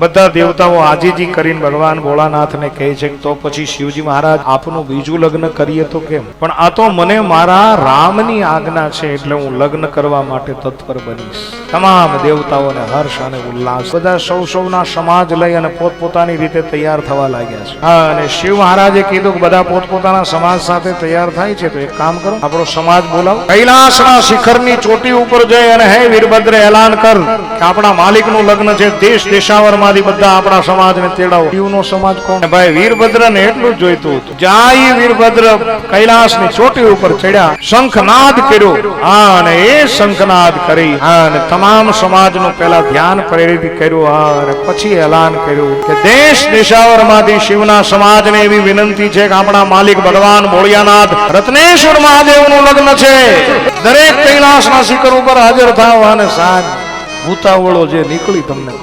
બધા દેવતાઓ આજીજી કરીને ભગવાન ભોળાનાથને કહે છે તો પછી શિવજી મહારાજ આપનું બીજું લગ્ન કરીએ તો કેમ? પણ આ તો મને મારા રામની આજ્ઞા છે એટલે હું લગ્ન કરવા માટે તત્પર બનીશ. તમામ દેવતાઓને હર્ષ અને ઉલ્લાસ, બધા સૌના સમાજ લઈ અને પોતપોતાની રીતે તૈયાર થવા લાગ્યા છે. હા, અને શિવ મહારાજે કીધું કે બધા પોતપોતાના સમાજ સાથે તૈયાર થાય છે તો એક કામ કરો, આપણો સમાજ બોલાવો, કૈલાસના શિખરની ચોટી ઉપર જઈ અને હે વીરભદ્ર એલાન કર કે આપણા માલિકનું લગ્ન છે, દેશ દેશાવરમાં બધા આપણા સમાજને તેડાવો. શિવનો સમાજ કોણ? ભાઈ વીરભદ્રને એટલું જ જોઈતું હતું. જાય વીરભદ્ર કૈલાસની ચોટી ઉપર ચડ્યા, શંખનાદ કર્યો. અને એ શંખનાદ કરી અને તમામ સમાજનું પહેલા ધ્યાન પ્રેરિત કર્યું અને પછી એલાન કર્યું કે દેશ દેશાવરમાંથી શિવના સમાજને એવી વિનંતી છે કે આપણા માલિક ભગવાન ભોળિયાનાથ રત્નેશ્વર મહાદેવનું લગ્ન છે. દરેક કૈલાસના શિખર ઉપર હાજર થાવ અને સાંજ ભૂતાવળો જે નીકળી તમને